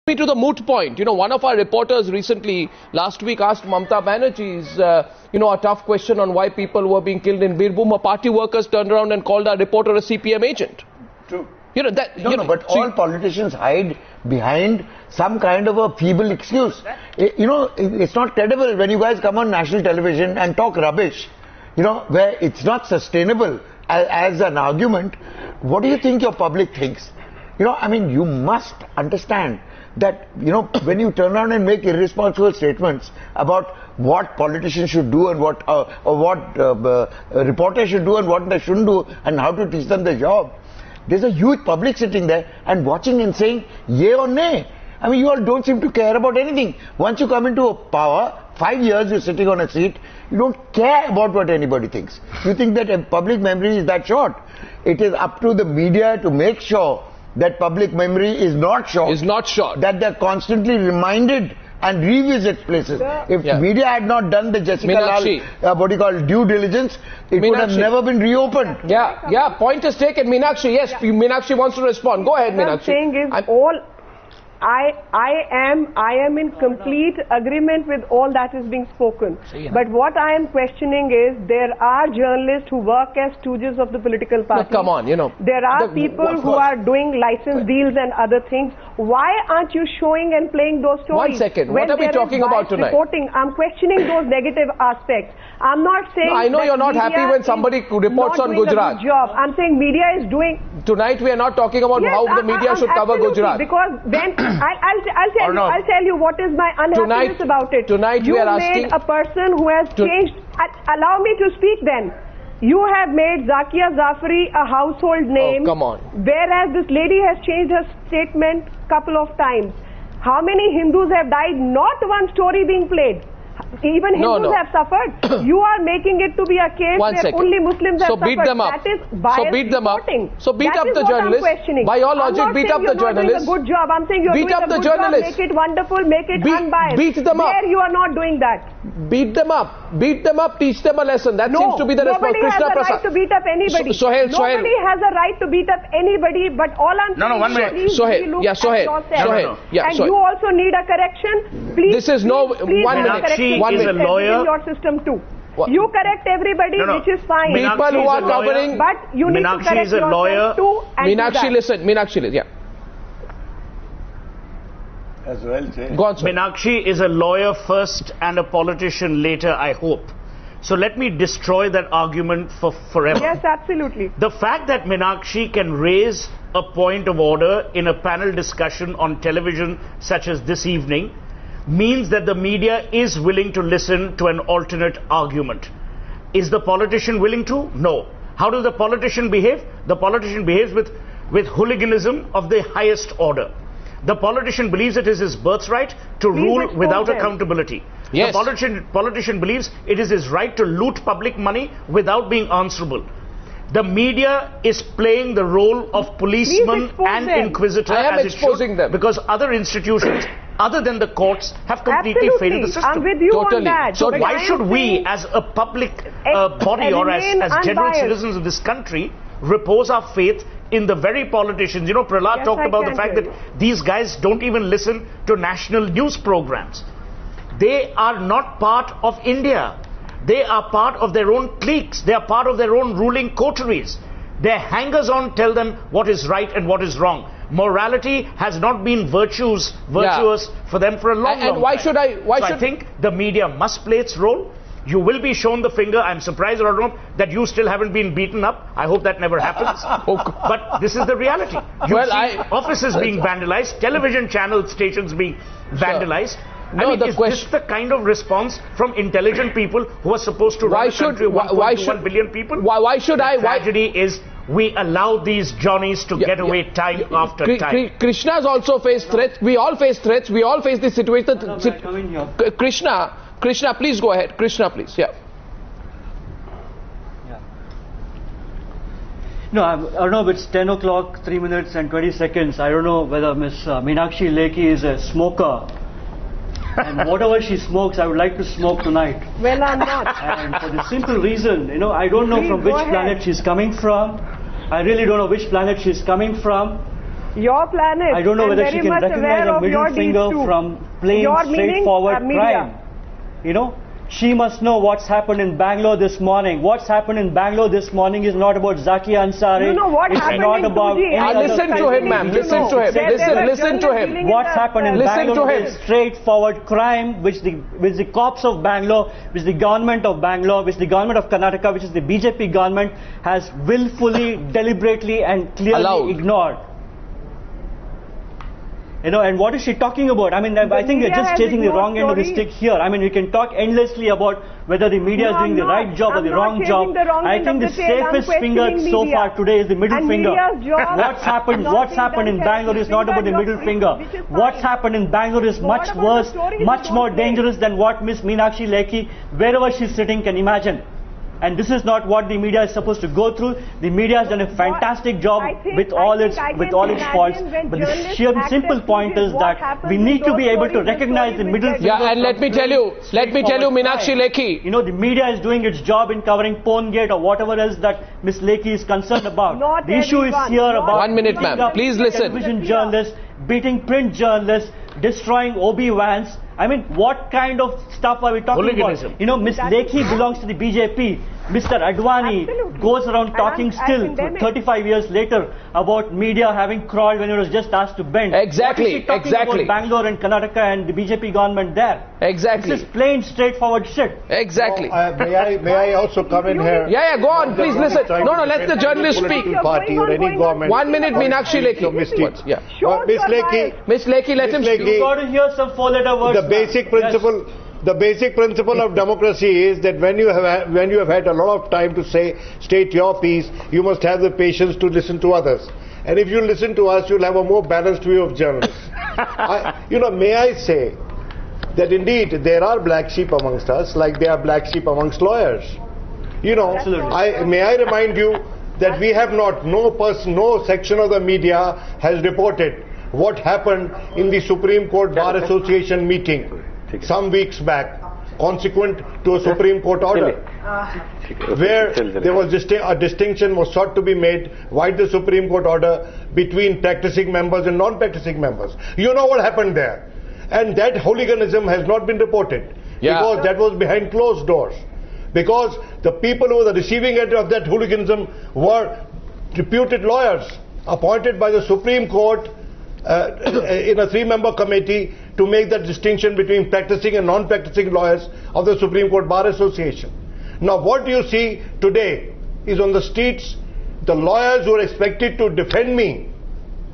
Me to the moot point. One of our reporters recently, last week, asked Mamta Banerjee's, a tough question on why people were being killed in Birbhum. A party workers turned around and called our reporter a CPM agent. True. But all politicians hide behind some kind of a feeble excuse. It's not credible when you guys come on national television and talk rubbish, where it's not sustainable as an argument. What do you think your public thinks? You must understand that, when you turn around and make irresponsible statements about what politicians should do and what reporters should do and what they shouldn't do and how to teach them the job, there's a huge public sitting there and watching and saying yay or nay. You all don't seem to care about anything. Once you come into power, 5 years you're sitting on a seat, you don't care about what anybody thinks. You think that public memory is that short. It is up to the media to make sure that public memory is not short. That they're constantly reminded and revisit places. If media had not done the Jessica Lal, due diligence, it would have never been reopened. Yeah, point is taken. Meenakshi, yes, Meenakshi wants to respond. Go ahead, Meenakshi. What I'm saying is I am in complete agreement with all that is being spoken. But what I am questioning is there are journalists who work as stooges of the political party. Come on, There are people who are doing license deals and other things. Why aren't you showing and playing those stories? 1 second. What are we talking about tonight? Reporting. I'm questioning those negative aspects. I'm not saying. No, I know you're not happy when somebody reports on Gujarat. Job. I'm saying media is doing. Tonight we are not talking about how the media should cover Gujarat. Because then I'll tell you what is my unhappiness about it. Tonight we are asking. You made a person who has changed. Allow me to speak then. You have made Zakia Zafari a household name. Oh, come on. Whereas this lady has changed her statement couple of times. How many Hindus have died? Not one story being played. Even Hindus have suffered. You are making it to be a case where only Muslims have suffered. Beat them up. That is biased reporting. So beat up the journalists. By your logic, beat up the journalists. I'm not saying you're not doing a good job. I'm saying you're doing a good job. Make it wonderful. Make it unbiased. Beat them up. Where you are not doing that. Beat them up. Teach them a lesson. That seems to be the response. Krishna Prasad. Nobody has a right to beat up anybody. Nobody has a right to beat up anybody. But all I'm saying is please look at yourself. And you also need a correction. Please. This is no 1 minute. She is a lawyer. In your system too. You correct everybody, which is fine. People who are covering, but you need to correct yourself too. Meenakshi, listen. As well said. Go on, sir. Meenakshi is a lawyer first and a politician later, I hope. So let me destroy that argument for forever. Yes, absolutely. The fact that Meenakshi can raise a point of order in a panel discussion on television such as this evening means that the media is willing to listen to an alternate argument. Is the politician willing to? No. How does the politician behave? The politician behaves with hooliganism of the highest order. The politician believes it is his birthright to rule without accountability. Yes. The politician believes it is his right to loot public money without being answerable. The media is playing the role of policeman and inquisitor as it should, because other institutions other than the courts have completely failed the system. I'm with you on that. So why should we as a public body or as general citizens of this country repose our faith in the very politicians? Prahlad talked about the fact that these guys don't even listen to national news programs. They are not part of India. They are part of their own cliques. They are part of their own ruling coteries. Their hangers-on tell them what is right and what is wrong. Morality has not been virtuous for them for a long time. I think the media must play its role. You will be shown the finger. I'm surprised, Arnab, that you still haven't been beaten up. I hope that never happens. But this is the reality. You see offices being vandalized, television channel stations being vandalized. Is this the kind of response from intelligent people who are supposed to run a country of 1.1 billion people? The tragedy is we allow these Johnnies to get away time after time. Krishna's also faced threats. We all face threats. We all face this situation. Krishna, please go ahead. Krishna, please. No, I don't know if it's 10 o'clock, 3 minutes and 20 seconds. I don't know whether Miss Meenakshi Lekhi is a smoker. And whatever she smokes, I would like to smoke tonight. Well, I'm not. And for the simple reason, I don't know from which planet she's coming from. I really don't know which planet she's coming from. Your planet. I don't know whether she can recognize a middle finger from plain, straightforward crime. You know, she must know what's happened in Bangalore this morning. What's happened in Bangalore this morning is not about Zaki Ansari. You know what it's happened not in about listen to him, ma'am. Listen to him. Listen to him. What's happened in Bangalore is straightforward crime, which the cops of Bangalore, which the government of Bangalore, which the government of Karnataka, which is the BJP government, has willfully, deliberately, and clearly ignored. You know, and what is she talking about? I mean, I think we're just chasing the wrong end of the stick here. I mean, we can talk endlessly about whether the media is doing the right job or the wrong job. I think the safest finger so far today is the middle finger. What's happened in Bangalore is not about the middle finger. What's happened in Bangalore is much worse, much more dangerous than what Miss Meenakshi Lekhi, wherever she's sitting, can imagine. And this is not what the media is supposed to go through. The media has done a fantastic job with all its faults. But the sheer simple point is that we need to be able to recognize the middle finger. Yeah, and let me tell you, Meenakshi Lekhi. You know, the media is doing its job in covering Pongate or whatever else that Miss Lekhi is concerned about. The issue is here about 1 minute, ma'am. Please listen. Television journalists, beating print journalists, destroying OB-Vans. I mean, what kind of stuff are we talking about? You know, Miss Lekhi belongs to the BJP. Mr. Advani goes around talking still 35 years later about media having crawled when it was just asked to bend. Exactly, what is she talking about Bangalore and Karnataka and the BJP government there? Exactly. This is plain, straightforward shit. Exactly. May I also come in here? Yeah, go on, please listen. No, let the journalist speak. Party or any government. 1 minute, Meenakshi Lekhi. Miss Lekhi, let him speak. You've got to hear some four-letter words. The basic principle. Yes. The basic principle of democracy is that when you have had a lot of time to state your piece, you must have the patience to listen to others. And if you listen to us, you'll have a more balanced view of journalists. May I say that indeed there are black sheep amongst us, like there are black sheep amongst lawyers. You know, may I remind you that we have no section of the media has reported what happened in the Supreme Court Bar Association meeting some weeks back, consequent to a Supreme Court order, where there was a distinction was sought to be made by the Supreme Court order between practicing members and non-practicing members. You know what happened there, and that hooliganism has not been reported because that was behind closed doors. Because the people who were the receiving end of that hooliganism were reputed lawyers appointed by the Supreme Court in a 3-member committee to make that distinction between practicing and non-practicing lawyers of the Supreme Court Bar Association. Now what you see today is on the streets, the lawyers who are expected to defend me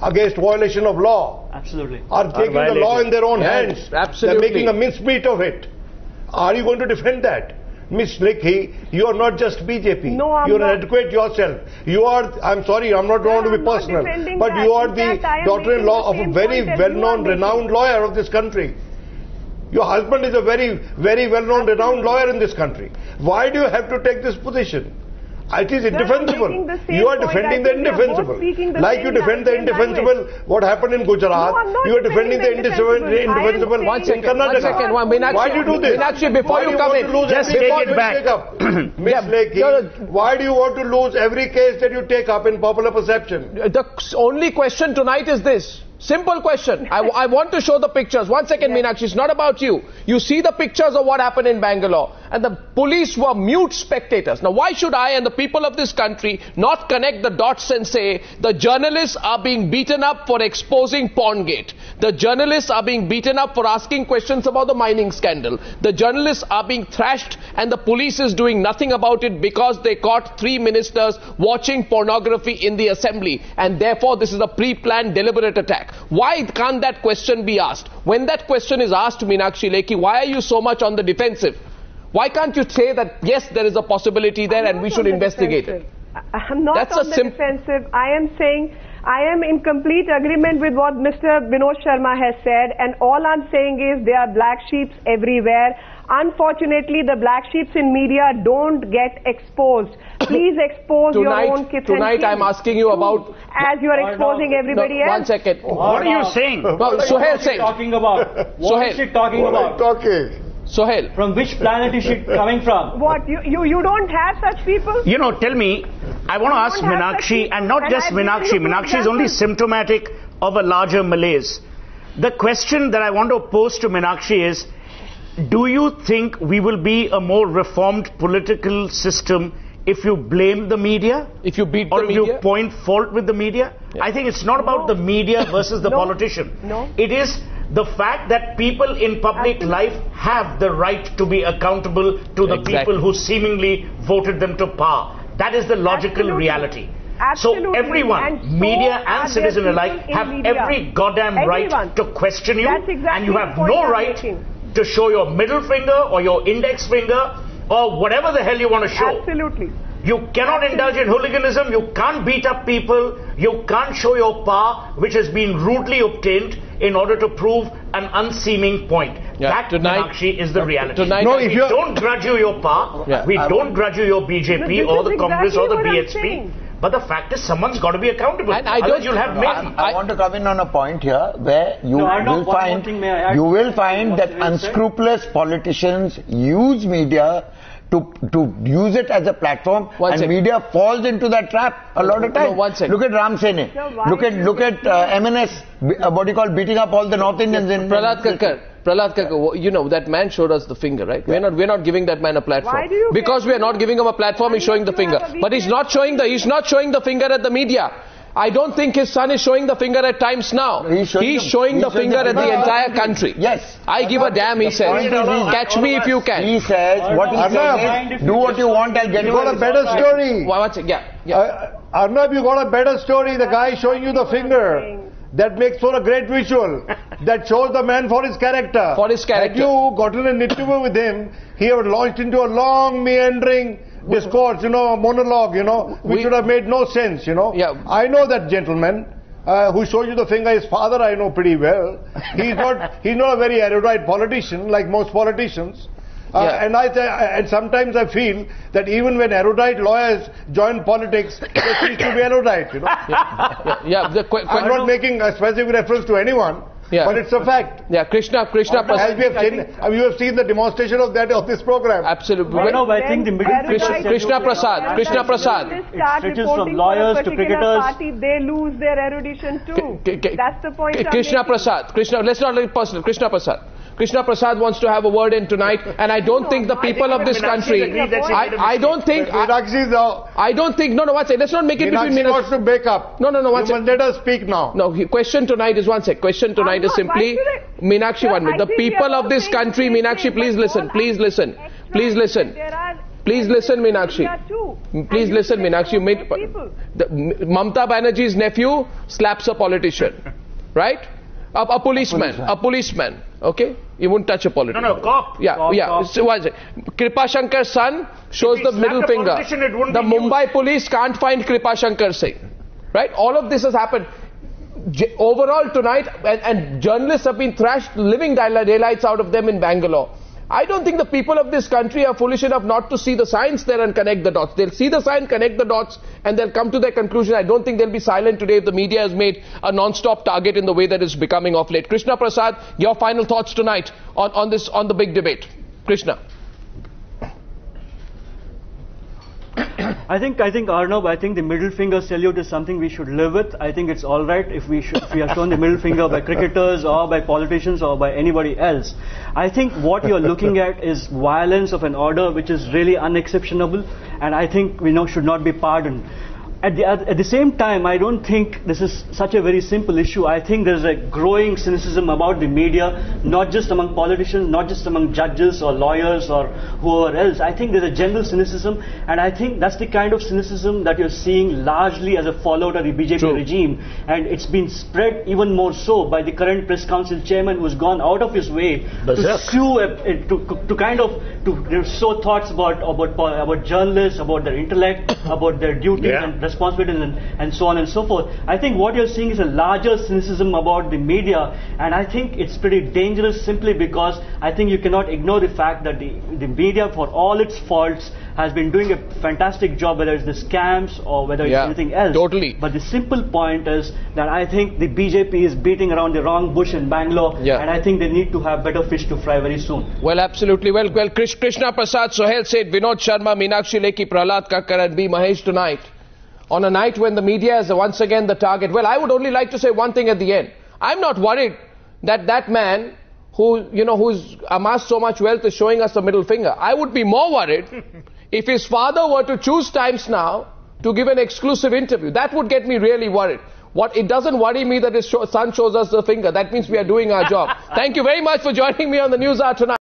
against violation of law are taking the law in their own hands. They're making a mincemeat of it. Are you going to defend that? Miss Lekhi, you are not just BJP. No, I'm you're not. an advocate yourself. You are, I'm sorry, I'm not going to be personal, but you are the daughter-in-law of a very well-known, renowned lawyer of this country. Your husband is a very, very well-known, renowned lawyer in this country. Why do you have to take this position? It is indefensible. You are defending the indefensible. Like you defend the indefensible, what happened in Gujarat, you are defending the indefensible in Karnataka. Why do you do this? Meenakshi, before you come in, just take it back. Miss Lekhi, why do you want to lose every case that you take up in popular perception? The only question tonight is this. Simple question. I want to show the pictures. 1 second, Meenakshi. It's not about you. You see the pictures of what happened in Bangalore. And the police were mute spectators. Now, why should I and the people of this country not connect the dots and say the journalists are being beaten up for exposing Pongate? The journalists are being beaten up for asking questions about the mining scandal. The journalists are being thrashed and the police is doing nothing about it because they caught 3 ministers watching pornography in the assembly. And therefore, this is a pre-planned, deliberate attack. Why can't that question be asked? When that question is asked, Meenakshi Lekhi, why are you so much on the defensive? Why can't you say that, yes, there is a possibility there and we should investigate it? I'm not on the defensive. I am saying I am in complete agreement with what Mr. Vinod Sharma has said, and all I'm saying is there are black sheep everywhere. Unfortunately, the black sheep in media don't get exposed. Please expose your own kith and Tonight I'm asking you about... As you are exposing everybody else. 1 second. What are you saying? Suhel Seth. What is she talking about? Suhel. From which planet is she coming from? What? You don't have such people? Tell me, I want to ask Meenakshi, and not just Meenakshi. Meenakshi is only symptomatic of a larger malaise. The question that I want to pose to Meenakshi is, do you think we will be a more reformed political system if you blame the media? If you beat the media? Or if you point fault with the media? Yeah. I think it's not about the media versus the politician. No. It is the fact that people in public life have the right to be accountable to the people who seemingly voted them to power. That is the logical reality. So everyone, media and citizen alike, have every goddamn right to question you, and you have no right to show your middle finger or your index finger or whatever the hell you want to show. Absolutely. You cannot indulge in hooliganism, you can't beat up people, you can't show your power which has been rudely obtained in order to prove an unseeming point. That, Meenakshi, is the reality. We don't grudge you your power, we don't grudge you your BJP or the Congress or the BHP. But the fact is, someone's got to be accountable. And you'll have I want to come in on a point here where you will find that unscrupulous politicians use media to use it as a platform, and media falls into that trap a lot of times. Look at Ram Sene. Look at MNS, what do you call, beating up all the North Indians in Prahlad Kakkar, you know, that man showed us the finger, right? We're not giving that man a platform. Because we are not giving him a platform, he's showing the finger. But he's not showing the finger at the media. I don't think his son is showing the finger at Times Now. He's showing the finger at the entire country. Yes. I give a damn, he says. Catch me if you can. He says, what he says is, do what you want, I'll get you. You got a better story. Arnab, you got a better story. The guy showing you the finger. That makes for a great visual. That shows the man for his character. For his character. Had you gotten an interview with him, he would have launched into a long, meandering discourse, a monologue, which would have made no sense, I know that gentleman who showed you the finger, his father I know pretty well. He's not a very erudite politician like most politicians. And sometimes I feel that even when erudite lawyers join politics, they cease to be erudite, I'm not making a specific reference to anyone. But it's a fact. Krishna Prasad. As we have seen, you have seen the demonstration of this program. Absolutely. I think the middle Krishna Prasad. It stretches from lawyers to cricketers. Party, they lose their erudition too. That's the point. Krishna Prasad. Let's not let it personal. Krishna Prasad. Krishna Prasad wants to have a word in tonight, and I don't think the people of this country. I don't think. Let's not make it between Meenakshi wants to break up. No. You must let us speak now. No. Question tonight is one sec. Question tonight is simply, Meenakshi, 1 minute. The people of this country, Meenakshi, please listen. Please listen. Please listen. Please listen, Meenakshi. Please listen, Meenakshi. Mamata Banerjee's nephew slaps a politician, right? A policeman. Okay, you won't touch a politician. No, cop. So what is it? Kripa Shankar's son shows the middle finger. The Mumbai police can't find Kripa Shankar Singh, right? All of this has happened. Overall tonight, and journalists have been thrashed living daylights out of them in Bangalore. I don't think the people of this country are foolish enough not to see the signs there and connect the dots. They'll see the sign, connect the dots, and they'll come to their conclusion. I don't think they'll be silent today if the media has made a non-stop target in the way that it's becoming of late. Krishna Prasad, your final thoughts tonight on the big debate. Krishna. I think Arnab, the middle finger salute is something we should live with. I think it's all right if we are shown the middle finger by cricketers or by politicians or by anybody else. I think what you're looking at is violence of an order which is really unexceptionable, and I think should not be pardoned. At the same time, I don't think this is such a very simple issue. I think there's a growing cynicism about the media, not just among politicians, not just among judges or lawyers or whoever else. I think there's a general cynicism, and I think that's the kind of cynicism that you're seeing largely as a fallout of the BJP regime. And it's been spread even more so by the current press council chairman, who's gone out of his way to sue, to sow thoughts about journalists, about their intellect, about their duties and responsibilities and so on and so forth. I think what you're seeing is a larger cynicism about the media, and I think it's pretty dangerous simply because I think you cannot ignore the fact that the media, for all its faults, has been doing a fantastic job, whether it's the scams or whether it's anything else. Totally. But the simple point is that I think the BJP is beating around the wrong bush in Bangalore, and I think they need to have better fish to fry very soon. Well, absolutely. Well, Krishna Prasad, Suhel Seth, Vinod Sharma, Meenakshi Lekhi, Prahlad, Kakkar and B Mahesh tonight. on a night when the media is once again the target. Well, I would only like to say one thing at the end. I'm not worried that that man who's amassed so much wealth is showing us the middle finger. I would be more worried if his father were to choose Times Now to give an exclusive interview. That would get me really worried. It doesn't worry me that his son shows us the finger. That means we are doing our job. Thank you very much for joining me on the News Hour tonight.